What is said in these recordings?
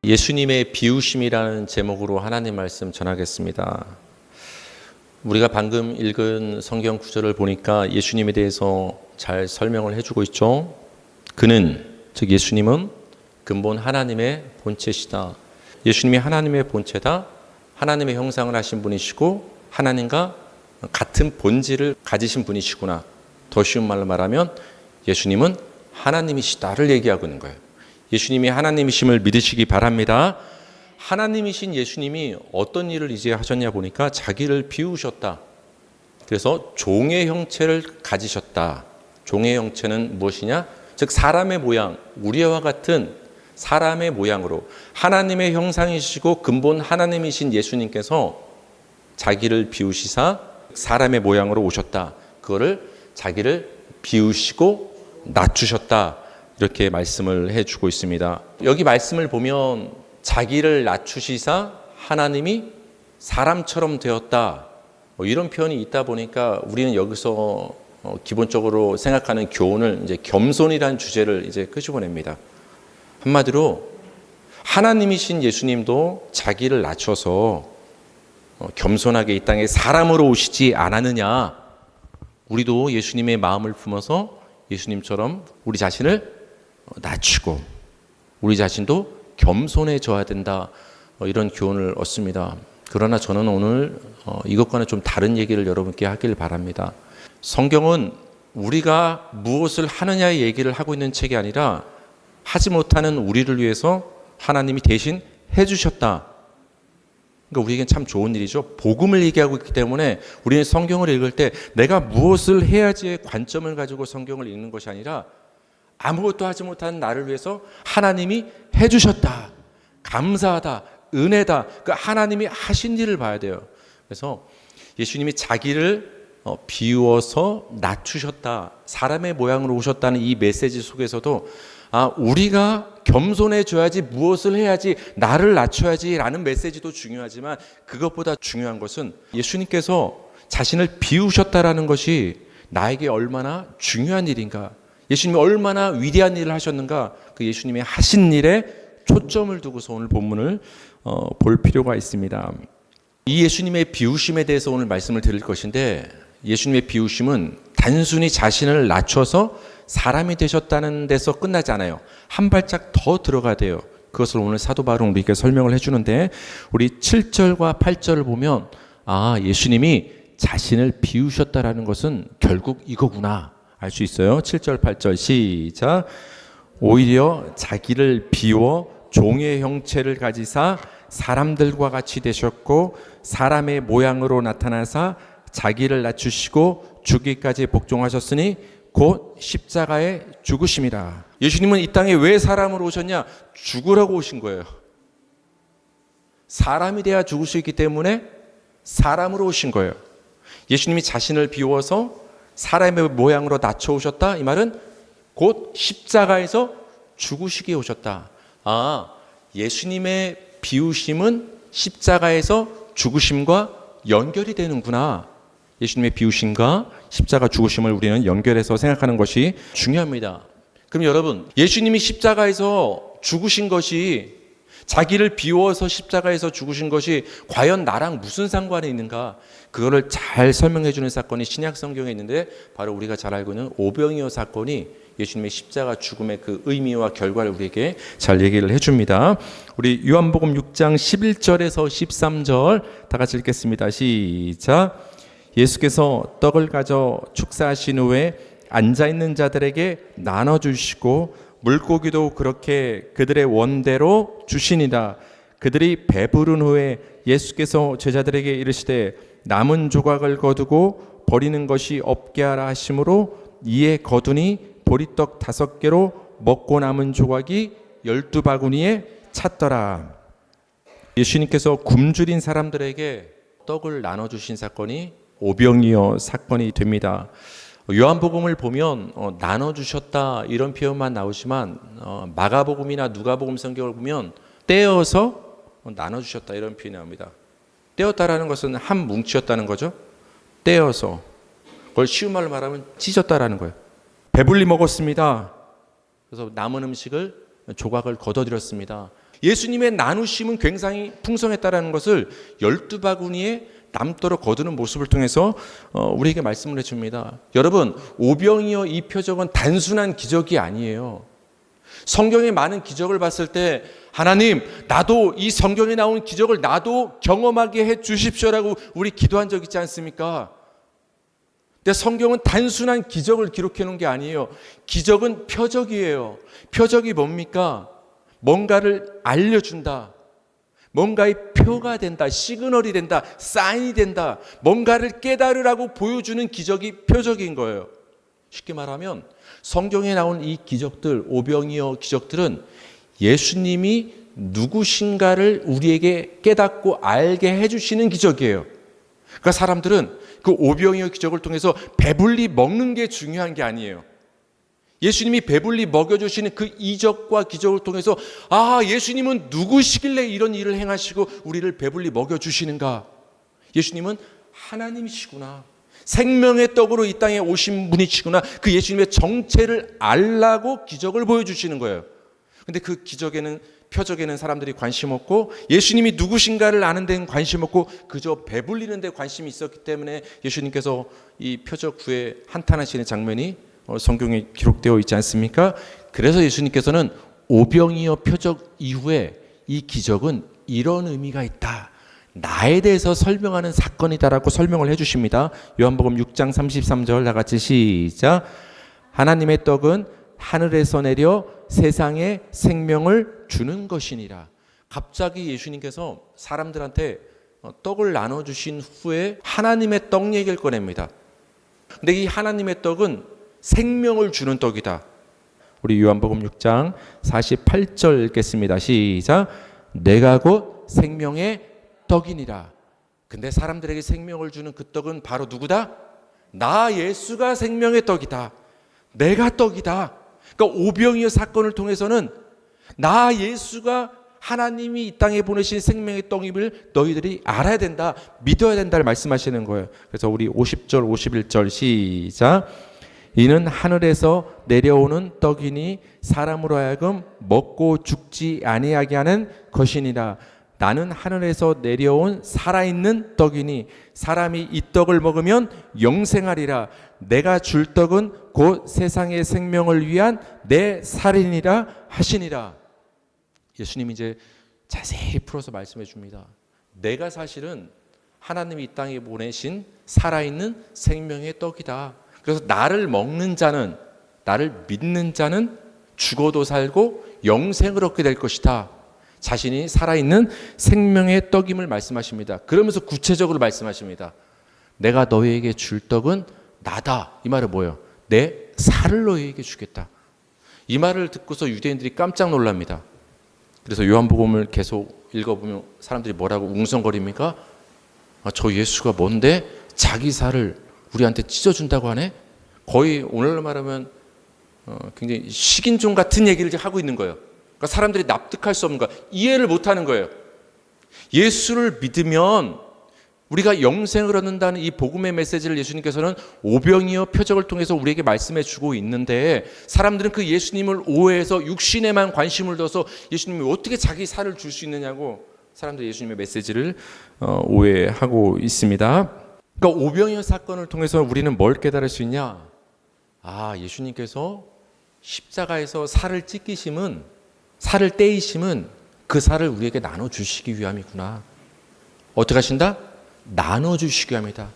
예수님의 비유심이라는 제목으로 하나님 말씀 전하겠습니다. 우리가 방금 읽은 성경 구절을 보니까 예수님에 대해서 잘 설명을 해주고 있죠. 그는, 즉 예수님은 근본 하나님의 본체시다. 예수님이 하나님의 본체다. 하나님의 형상을 하신 분이시고 하나님과 같은 본질을 가지신 분이시구나. 더 쉬운 말로 말하면 예수님은 하나님이시다를 얘기하고 있는 거예요. 예수님이 하나님이심을 믿으시기 바랍니다. 하나님이신 예수님이 어떤 일을 이제 하셨냐 보니까 자기를 비우셨다. 그래서 종의 형체를 가지셨다. 종의 형체는 무엇이냐? 즉 사람의 모양, 우리와 같은 사람의 모양으로 하나님의 형상이시고 근본 하나님이신 예수님께서 자기를 비우시사 사람의 모양으로 오셨다. 그거를 자기를 비우시고 낮추셨다. 이렇게 말씀을 해주고 있습니다. 여기 말씀을 보면 자기를 낮추시사 하나님이 사람처럼 되었다. 이런 표현이 있다 보니까 우리는 여기서 기본적으로 생각하는 교훈을 이제 겸손이라는 주제를 이제 끄집어냅니다. 한마디로 하나님이신 예수님도 자기를 낮춰서 겸손하게 이 땅에 사람으로 오시지 않았느냐. 우리도 예수님의 마음을 품어서 예수님처럼 우리 자신을 낮추고 우리 자신도 겸손해져야 된다. 이런 교훈을 얻습니다. 그러나 저는 오늘 이것과는 좀 다른 얘기를 여러분께 하길 바랍니다. 성경은 우리가 무엇을 하느냐의 얘기를 하고 있는 책이 아니라 하지 못하는 우리를 위해서 하나님이 대신 해주셨다. 그러니까 우리에겐 참 좋은 일이죠. 복음을 얘기하고 있기 때문에 우리는 성경을 읽을 때 내가 무엇을 해야지의 관점을 가지고 성경을 읽는 것이 아니라 아무것도 하지 못하는 나를 위해서 하나님이 해주셨다. 감사하다. 은혜다. 그 하나님이 하신 일을 봐야 돼요. 그래서 예수님이 자기를 비우어서 낮추셨다. 사람의 모양으로 오셨다는 이 메시지 속에서도 우리가 겸손해져야지, 무엇을 해야지, 나를 낮춰야지 라는 메시지도 중요하지만 그것보다 중요한 것은 예수님께서 자신을 비우셨다라는 것이 나에게 얼마나 중요한 일인가, 예수님이 얼마나 위대한 일을 하셨는가, 그 예수님의 하신 일에 초점을 두고서 오늘 본문을 볼 필요가 있습니다. 이 예수님의 비우심에 대해서 오늘 말씀을 드릴 것인데, 예수님의 비우심은 단순히 자신을 낮춰서 사람이 되셨다는 데서 끝나지 않아요. 한 발짝 더 들어가야 돼요. 그것을 오늘 사도 바울은 우리에게 설명을 해주는데, 우리 7절과 8절을 보면 예수님이 자신을 비우셨다라는 것은 결국 이거구나 알 수 있어요. 7절 8절 시작. 오히려 자기를 비워 종의 형체를 가지사 사람들과 같이 되셨고 사람의 모양으로 나타나사 자기를 낮추시고 죽기까지 복종하셨으니 곧 십자가에 죽으심이라. 예수님은 이 땅에 왜 사람으로 오셨냐? 죽으라고 오신 거예요. 사람이 돼야 죽을 수 있기 때문에 사람으로 오신 거예요. 예수님이 자신을 비워서 사람의 모양으로 낮춰오셨다. 이 말은 곧 십자가에서 죽으시기에 오셨다. 예수님의 비우심은 십자가에서 죽으심과 연결이 되는구나. 예수님의 비우심과 십자가 죽으심을 우리는 연결해서 생각하는 것이 중요합니다. 그럼 여러분, 예수님이 십자가에서 죽으신 것이, 자기를 비워서 십자가에서 죽으신 것이 과연 나랑 무슨 상관이 있는가? 그거를 잘 설명해 주는 사건이 신약 성경에 있는데, 바로 우리가 잘 알고 있는 오병이어 사건이 예수님의 십자가 죽음의 그 의미와 결과를 우리에게 잘 얘기를 해줍니다. 우리 요한복음 6장 11절에서 13절 다 같이 읽겠습니다. 시작. 예수께서 떡을 가져 축사하신 후에 앉아있는 자들에게 나눠주시고 물고기도 그렇게 그들의 원대로 주시니라. 그들이 배부른 후에 예수께서 제자들에게 이르시되 남은 조각을 거두고 버리는 것이 없게 하라 하심으로 이에 거두니 보리떡 5개로 먹고 남은 조각이 12바구니에 찼더라. 예수님께서 굶주린 사람들에게 떡을 나눠주신 사건이 오병이어 사건이 됩니다. 요한복음을 보면 나눠주셨다 이런 표현만 나오지만 마가복음이나 누가복음 성경을 보면 떼어서 나눠주셨다 이런 표현이 나옵니다. 떼었다라는 것은 한 뭉치였다는 거죠. 떼어서. 그걸 쉬운 말로 말하면 찢었다라는 거예요. 배불리 먹었습니다. 그래서 남은 음식을 조각을 거둬들였습니다. 예수님의 나누심은 굉장히 풍성했다라는 것을 12바구니에 남도록 거두는 모습을 통해서 우리에게 말씀을 해줍니다. 여러분, 오병이어 이 표적은 단순한 기적이 아니에요. 성경의 많은 기적을 봤을 때 하나님, 나도 이 성경에 나온 기적을 나도 경험하게 해 주십시오라고 우리 기도한 적 있지 않습니까? 근데 성경은 단순한 기적을 기록해 놓은 게 아니에요. 기적은 표적이에요. 표적이 뭡니까? 뭔가를 알려준다. 뭔가의 표가 된다. 시그널이 된다. 사인이 된다. 뭔가를 깨달으라고 보여주는 기적이 표적인 거예요. 쉽게 말하면 성경에 나온 이 기적들, 오병이어 기적들은 예수님이 누구신가를 우리에게 깨닫고 알게 해주시는 기적이에요. 그러니까 사람들은 그 오병이어 기적을 통해서 배불리 먹는 게 중요한 게 아니에요. 예수님이 배불리 먹여주시는 그 이적과 기적을 통해서 예수님은 누구시길래 이런 일을 행하시고 우리를 배불리 먹여주시는가. 예수님은 하나님이시구나. 생명의 떡으로 이 땅에 오신 분이시구나. 그 예수님의 정체를 알라고 기적을 보여주시는 거예요. 근데 그 기적에는, 표적에는 사람들이 관심 없고 예수님이 누구신가를 아는 데는 관심 없고 그저 배불리는 데 관심이 있었기 때문에 예수님께서 이 표적 후에 한탄하시는 장면이 성경에 기록되어 있지 않습니까? 그래서 예수님께서는 오병이어 표적 이후에 이 기적은 이런 의미가 있다. 나에 대해서 설명하는 사건이다라고 설명을 해주십니다. 요한복음 6장 33절 다 같이 시작. 하나님의 떡은 하늘에서 내려 세상에 생명을 주는 것이니라. 갑자기 예수님께서 사람들한테 떡을 나눠주신 후에 하나님의 떡 얘기를 꺼냅니다. 근데 이 하나님의 떡은 생명을 주는 떡이다. 우리 요한복음 6장 48절 읽겠습니다. 시작. 내가 곧 생명의 떡이니라. 근데 사람들에게 생명을 주는 그 떡은 바로 누구다? 나 예수가 생명의 떡이다. 내가 떡이다. 그러니까 오병이어 사건을 통해서는 나 예수가 하나님이 이 땅에 보내신 생명의 떡임을 너희들이 알아야 된다. 믿어야 된다를 말씀하시는 거예요. 그래서 우리 50절 51절 시작. 이는 하늘에서 내려오는 떡이니 사람으로 하여금 먹고 죽지 아니하게 하는 것이니라. 나는 하늘에서 내려온 살아있는 떡이니 사람이 이 떡을 먹으면 영생하리라. 내가 줄 떡은 곧 세상의 생명을 위한 내 살이니라 하시니라. 예수님이 이제 자세히 풀어서 말씀해 줍니다. 내가 사실은 하나님이 이 땅에 보내신 살아있는 생명의 떡이다. 그래서 나를 먹는 자는, 나를 믿는 자는 죽어도 살고 영생을 얻게 될 것이다. 자신이 살아있는 생명의 떡임을 말씀하십니다. 그러면서 구체적으로 말씀하십니다. 내가 너희에게 줄 떡은 나다. 이 말은 뭐예요? 내 살을 너희에게 주겠다. 이 말을 듣고서 유대인들이 깜짝 놀랍니다. 그래서 요한복음을 계속 읽어보면 사람들이 뭐라고 웅성거립니까? 저 예수가 뭔데 자기 살을 우리한테 찢어준다고 하네? 거의 오늘날 말하면 굉장히 식인종 같은 얘기를 하고 있는 거예요. 그러니까 사람들이 납득할 수 없는 거야. 이해를 못하는 거예요. 예수를 믿으면 우리가 영생을 얻는다는 이 복음의 메시지를 예수님께서는 오병이어 표적을 통해서 우리에게 말씀해 주고 있는데 사람들은 그 예수님을 오해해서 육신에만 관심을 둬서 예수님이 어떻게 자기 살을 줄 수 있느냐고 사람들이 예수님의 메시지를 오해하고 있습니다. 그러니까 오병이어 사건을 통해서 우리는 뭘 깨달을 수 있냐? 예수님께서 십자가에서 살을 떼이심은 그 살을 우리에게 나눠주시기 위함이구나. 어떻게 하신다? 나눠주시기 위함이다.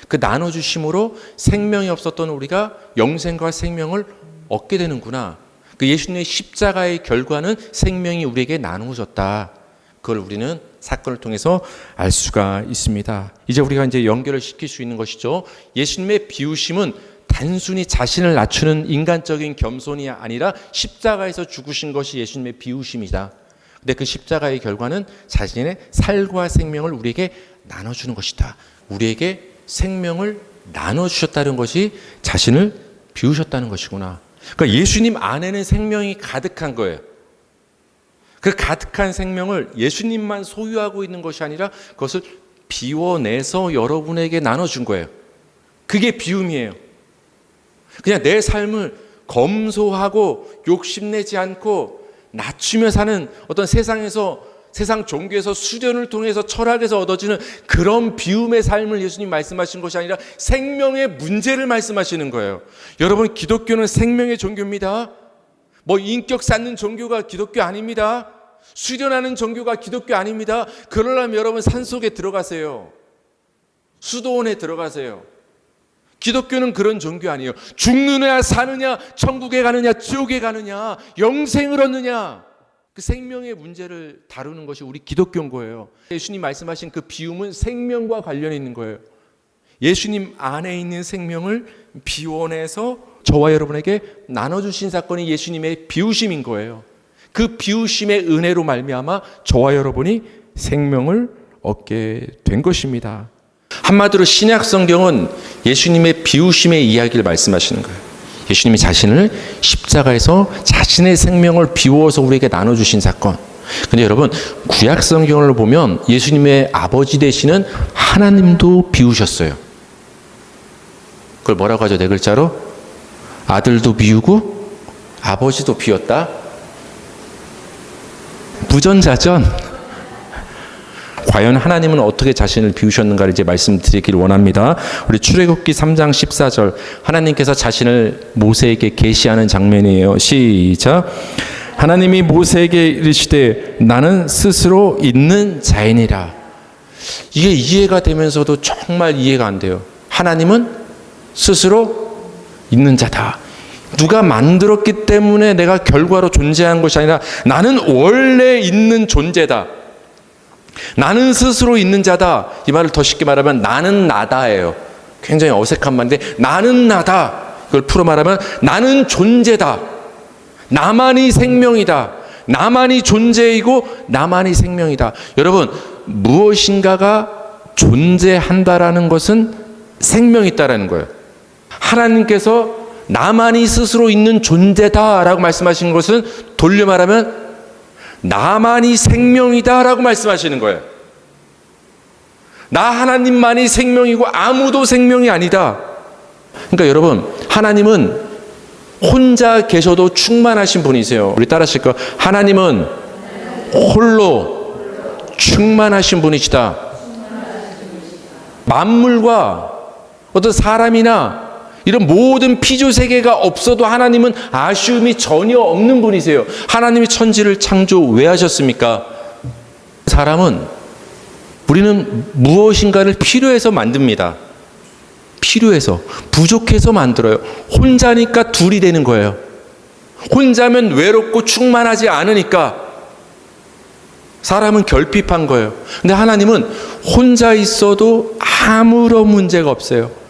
그 나눠주심으로 생명이 없었던 우리가 영생과 생명을 얻게 되는구나. 그 예수님의 십자가의 결과는 생명이 우리에게 나누어졌다. 그걸 우리는 사건을 통해서 알 수가 있습니다. 이제 우리가 이제 연결을 시킬 수 있는 것이죠. 예수님의 비우심은 단순히 자신을 낮추는 인간적인 겸손이 아니라 십자가에서 죽으신 것이 예수님의 비우심이다. 근데 그 십자가의 결과는 자신의 살과 생명을 우리에게 나눠주는 것이다. 우리에게 생명을 나눠주셨다는 것이 자신을 비우셨다는 것이구나. 그러니까 예수님 안에는 생명이 가득한 거예요. 그 가득한 생명을 예수님만 소유하고 있는 것이 아니라 그것을 비워내서 여러분에게 나눠준 거예요. 그게 비움이에요. 그냥 내 삶을 검소하고 욕심내지 않고 낮추며 사는 어떤 세상 종교에서 수련을 통해서 철학에서 얻어지는 그런 비움의 삶을 예수님 말씀하신 것이 아니라 생명의 문제를 말씀하시는 거예요. 여러분, 기독교는 생명의 종교입니다. 인격 쌓는 종교가 기독교 아닙니다. 수련하는 종교가 기독교 아닙니다. 그러려면 여러분 산속에 들어가세요. 수도원에 들어가세요. 기독교는 그런 종교 아니에요. 죽느냐 사느냐, 천국에 가느냐 지옥에 가느냐, 영생을 얻느냐, 그 생명의 문제를 다루는 것이 우리 기독교인 거예요. 예수님 말씀하신 그 비움은 생명과 관련이 있는 거예요. 예수님 안에 있는 생명을 비워내서 저와 여러분에게 나눠주신 사건이 예수님의 비우심인 거예요. 그 비우심의 은혜로 말미암아 저와 여러분이 생명을 얻게 된 것입니다. 한마디로 신약 성경은 예수님의 비우심의 이야기를 말씀하시는 거예요. 예수님이 자신을 십자가에서 자신의 생명을 비워서 우리에게 나눠주신 사건. 근데 여러분, 구약 성경을 보면 예수님의 아버지 되시는 하나님도 비우셨어요. 그걸 뭐라고 하죠? 네 글자로? 아들도 비우고 아버지도 비웠다. 부전자전. 과연 하나님은 어떻게 자신을 비우셨는가를 이제 말씀드리길 원합니다. 우리 출애굽기 3장 14절, 하나님께서 자신을 모세에게 계시하는 장면이에요. 시작. 하나님이 모세에게 이르시되 나는 스스로 있는 자이니라. 이게 이해가 되면서도 정말 이해가 안 돼요. 하나님은 스스로 있는 자다. 누가 만들었기 때문에 내가 결과로 존재한 것이 아니라 나는 원래 있는 존재다. 나는 스스로 있는 자다. 이 말을 더 쉽게 말하면 나는 나다예요. 굉장히 어색한 말인데 나는 나다. 이걸 풀어 말하면 나는 존재다. 나만이 생명이다. 나만이 존재이고 나만이 생명이다. 여러분, 무엇인가가 존재한다라는 것은 생명이 있다라는 거예요. 하나님께서 나만이 스스로 있는 존재다라고 말씀하신 것은 돌려 말하면 나만이 생명이다라고 말씀하시는 거예요. 나 하나님만이 생명이고 아무도 생명이 아니다. 그러니까 여러분, 하나님은 혼자 계셔도 충만하신 분이세요. 우리 따라하실 거, 하나님은 홀로 충만하신 분이시다. 만물과 어떤 사람이나 이런 모든 피조세계가 없어도 하나님은 아쉬움이 전혀 없는 분이세요. 하나님이 천지를 창조 왜 하셨습니까? 우리는 무엇인가를 필요해서 만듭니다. 필요해서, 부족해서 만들어요. 혼자니까 둘이 되는 거예요. 혼자면 외롭고 충만하지 않으니까 사람은 결핍한 거예요. 근데 하나님은 혼자 있어도 아무런 문제가 없어요.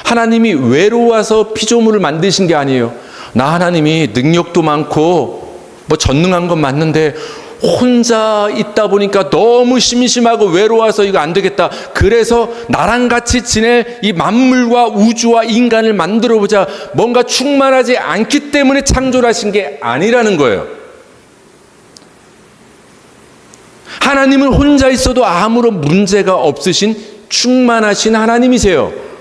하나님이 외로워서 피조물을 만드신 게 아니에요. 나 하나님이 능력도 많고 전능한 건 맞는데 혼자 있다 보니까 너무 심심하고 외로워서 이거 안 되겠다. 그래서 나랑 같이 지낼 이 만물과 우주와 인간을 만들어 보자. 뭔가 충만하지 않기 때문에 창조를 하신 게 아니라는 거예요. 하나님은 혼자 있어도 아무런 문제가 없으신 충만하신 하나님이세요.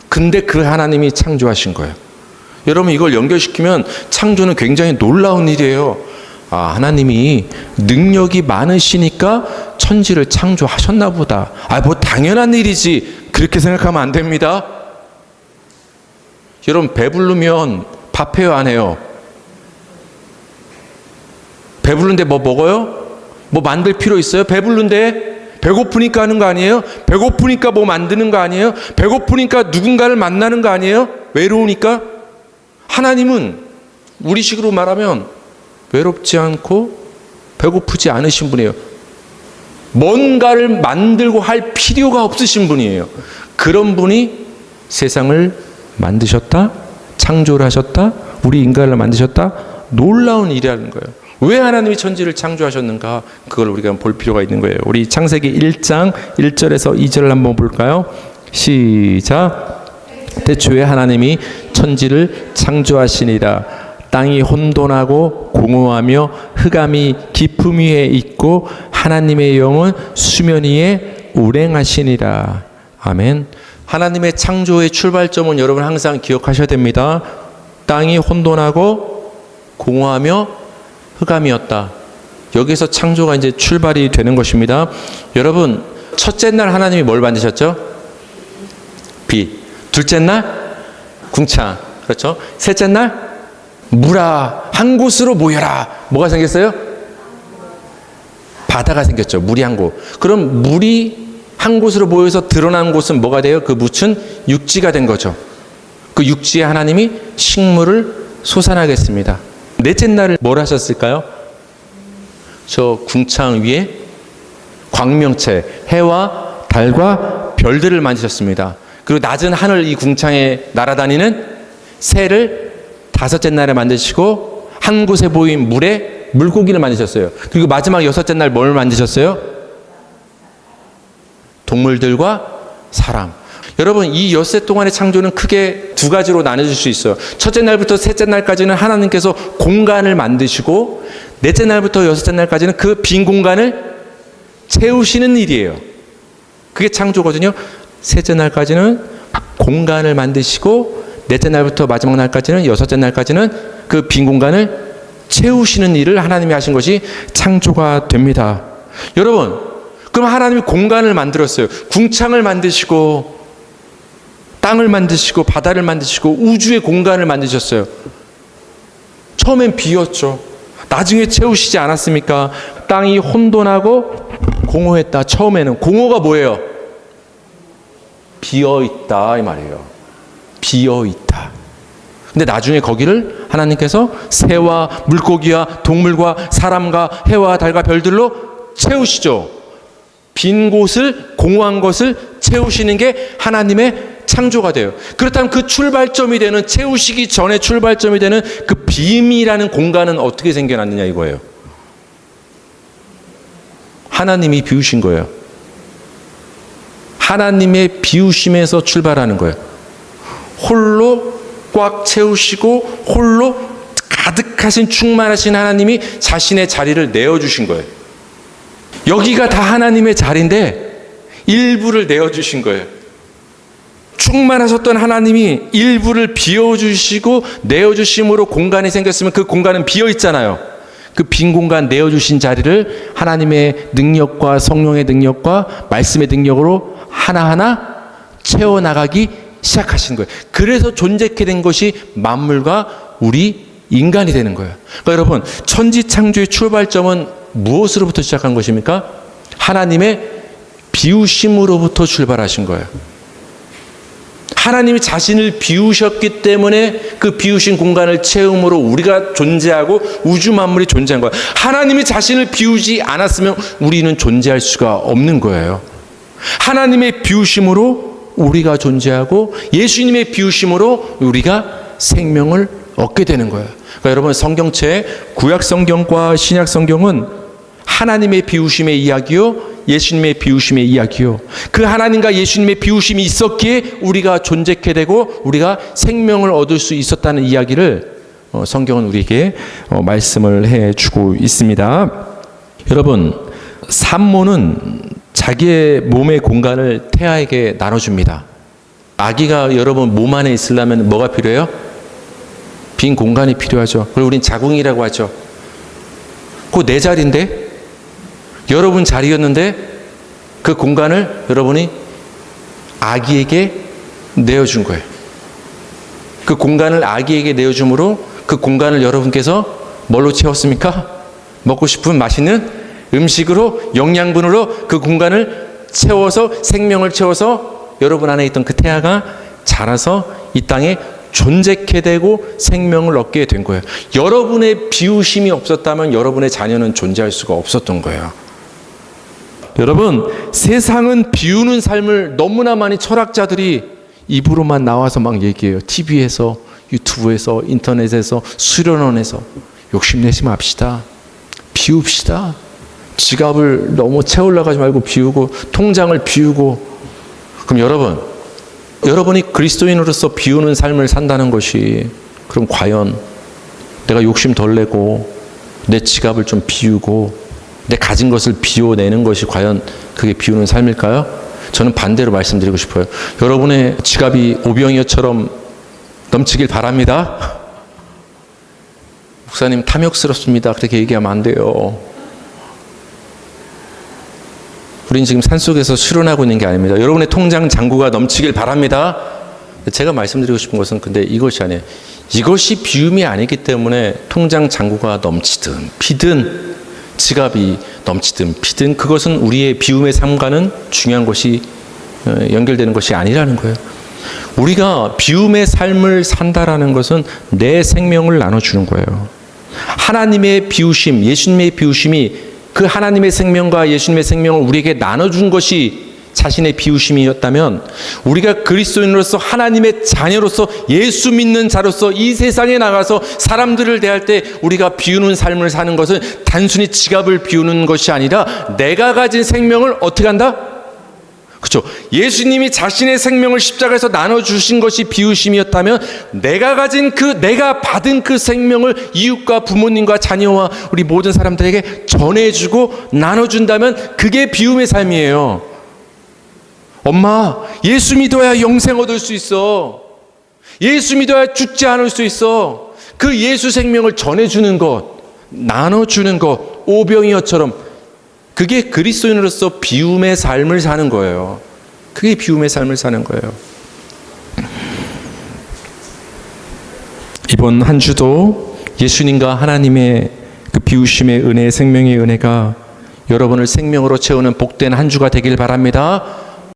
근데 그 하나님이 창조하신 거예요. 여러분, 이걸 연결시키면 창조는 굉장히 놀라운 일이에요. 하나님이 능력이 많으시니까 천지를 창조하셨나 보다. 당연한 일이지. 그렇게 생각하면 안 됩니다. 여러분, 배부르면 밥해요, 안 해요? 배부른데 뭐 먹어요? 뭐 만들 필요 있어요? 배부른데 배고프니까 하는 거 아니에요? 배고프니까 뭐 만드는 거 아니에요? 배고프니까 누군가를 만나는 거 아니에요? 외로우니까? 하나님은 우리식으로 말하면 외롭지 않고 배고프지 않으신 분이에요. 뭔가를 만들고 할 필요가 없으신 분이에요. 그런 분이 세상을 만드셨다, 창조를 하셨다, 우리 인간을 만드셨다. 놀라운 일이라는 거예요. 왜 하나님이 천지를 창조하셨는가? 그걸 우리가 볼 필요가 있는 거예요. 우리 창세기 1장 1절에서 2절을 한번 볼까요? 시작. 태초에 하나님이 천지를 창조하시니라. 땅이 혼돈하고 공허하며 흑암이 깊음 위에 있고 하나님의 영은 수면 위에 운행하시니라. 아멘. 하나님의 창조의 출발점은 여러분 항상 기억하셔야 됩니다. 땅이 혼돈하고 공허하며 흑암이었다. 여기서 창조가 이제 출발이 되는 것입니다. 여러분, 첫째 날 하나님이 뭘 만드셨죠? 빛. 둘째 날 궁창. 그렇죠? 셋째 날 물아 한 곳으로 모여라. 뭐가 생겼어요? 바다가 생겼죠. 물이 한 곳. 그럼 물이 한 곳으로 모여서 드러난 곳은 뭐가 돼요? 그 묻힌 육지가 된 거죠. 그 육지에 하나님이 식물을 솟아나겠습니다. 넷째 날을 뭘 하셨을까요? 저 궁창 위에 광명체, 해와 달과 별들을 만드셨습니다. 그리고 낮은 하늘 이 궁창에 날아다니는 새를 다섯째 날에 만드시고 한 곳에 보인 물에 물고기를 만드셨어요. 그리고 마지막 여섯째 날 뭘 만드셨어요? 동물들과 사람. 여러분, 이 엿새 동안의 창조는 크게 두 가지로 나눠질 수 있어요. 첫째 날부터 셋째 날까지는 하나님께서 공간을 만드시고, 넷째 날부터 여섯째 날까지는 그 빈 공간을 채우시는 일이에요. 그게 창조거든요. 셋째 날까지는 공간을 만드시고, 넷째 날부터 마지막 날까지는, 여섯째 날까지는 그 빈 공간을 채우시는 일을 하나님이 하신 것이 창조가 됩니다. 여러분, 그럼 하나님이 공간을 만들었어요. 궁창을 만드시고, 땅을 만드시고, 바다를 만드시고, 우주의 공간을 만드셨어요. 처음엔 비었죠. 나중에 채우시지 않았습니까? 땅이 혼돈하고 공허했다. 처음에는 공허가 뭐예요? 비어있다 이 말이에요. 비어있다. 근데 나중에 거기를 하나님께서 새와 물고기와 동물과 사람과 해와 달과 별들로 채우시죠. 빈 곳을, 공허한 것을 채우시는 게 하나님의 창조가 돼요. 그렇다면 그 출발점이 되는, 채우시기 전에 출발점이 되는 그 빔이라는 공간은 어떻게 생겨났느냐 이거예요. 하나님이 비우신 거예요. 하나님의 비우심에서 출발하는 거예요. 홀로 꽉 채우시고 홀로 가득하신 충만하신 하나님이 자신의 자리를 내어주신 거예요. 여기가 다 하나님의 자리인데 일부를 내어주신 거예요. 충만하셨던 하나님이 일부를 비워주시고 내어주심으로 공간이 생겼으면 그 공간은 비어있잖아요. 그 빈 공간 내어주신 자리를 하나님의 능력과 성령의 능력과 말씀의 능력으로 하나하나 채워나가기 시작하신 거예요. 그래서 존재케 된 것이 만물과 우리 인간이 되는 거예요. 그러니까 여러분, 천지창조의 출발점은 무엇으로부터 시작한 것입니까? 하나님의 비우심으로부터 출발하신 거예요. 하나님이 자신을 비우셨기 때문에 그 비우신 공간을 채움으로 우리가 존재하고 우주 만물이 존재한 거예요. 하나님이 자신을 비우지 않았으면 우리는 존재할 수가 없는 거예요. 하나님의 비우심으로 우리가 존재하고 예수님의 비우심으로 우리가 생명을 얻게 되는 거예요. 그러니까 여러분, 성경책 구약 성경과 신약 성경은 하나님의 비우심의 이야기요, 예수님의 비우심의 이야기요. 그 하나님과 예수님의 비우심이 있었기에 우리가 존재케 되고 우리가 생명을 얻을 수 있었다는 이야기를 성경은 우리에게 말씀을 해주고 있습니다. 여러분, 산모는 자기의 몸의 공간을 태아에게 나눠줍니다. 아기가 여러분 몸 안에 있으려면 뭐가 필요해요? 빈 공간이 필요하죠. 그걸 우린 자궁이라고 하죠. 그거 내 자리인데, 여러분 자리였는데 그 공간을 여러분이 아기에게 내어준 거예요. 그 공간을 아기에게 내어줌으로 그 공간을 여러분께서 뭘로 채웠습니까? 먹고 싶은 맛있는 음식으로, 영양분으로 그 공간을 채워서, 생명을 채워서 여러분 안에 있던 그 태아가 자라서 이 땅에 존재케 되고 생명을 얻게 된 거예요. 여러분의 비우심이 없었다면 여러분의 자녀는 존재할 수가 없었던 거예요. 여러분, 세상은 비우는 삶을 너무나 많이 철학자들이 입으로만 나와서 막 얘기해요. TV에서, 유튜브에서, 인터넷에서, 수련원에서. 욕심내지 맙시다. 비웁시다. 지갑을 너무 채우려 하지 말고 비우고, 통장을 비우고. 그럼 여러분이 그리스도인으로서 비우는 삶을 산다는 것이, 그럼 과연 내가 욕심 덜 내고 내 지갑을 좀 비우고 내 가진 것을 비워내는 것이 과연 그게 비우는 삶일까요? 저는 반대로 말씀드리고 싶어요. 여러분의 지갑이 오병이어처럼 넘치길 바랍니다. 목사님 탐욕스럽습니다. 그렇게 얘기하면 안 돼요. 우린 지금 산속에서 수련하고 있는 게 아닙니다. 여러분의 통장 잔고가 넘치길 바랍니다. 제가 말씀드리고 싶은 것은 근데 이것이 아니에요. 이것이 비움이 아니기 때문에 통장 잔고가 넘치든 피든 지갑이 넘치든 피든 그것은 우리의 비움의 삶과는 중요한 것이 연결되는 것이 아니라는 거예요. 우리가 비움의 삶을 산다라는 것은 내 생명을 나눠주는 거예요. 하나님의 비우심, 예수님의 비우심이 그 하나님의 생명과 예수님의 생명을 우리에게 나눠준 것이 자신의 비우심이었다면 우리가 그리스도인으로서 하나님의 자녀로서 예수 믿는 자로서 이 세상에 나가서 사람들을 대할 때 우리가 비우는 삶을 사는 것은 단순히 지갑을 비우는 것이 아니라 내가 가진 생명을 어떻게 한다? 그렇죠. 예수님이 자신의 생명을 십자가에서 나눠주신 것이 비우심이었다면 내가 받은 그 생명을 이웃과 부모님과 자녀와 우리 모든 사람들에게 전해주고 나눠준다면 그게 비움의 삶이에요. 엄마, 예수 믿어야 영생 얻을 수 있어. 예수 믿어야 죽지 않을 수 있어. 그 예수 생명을 전해주는 것, 나눠주는 것, 오병이어처럼 그게 그리스도인으로서 비움의 삶을 사는 거예요. 그게 비움의 삶을 사는 거예요. 이번 한 주도 예수님과 하나님의 그 비우심의 은혜, 생명의 은혜가 여러분을 생명으로 채우는 복된 한 주가 되길 바랍니다.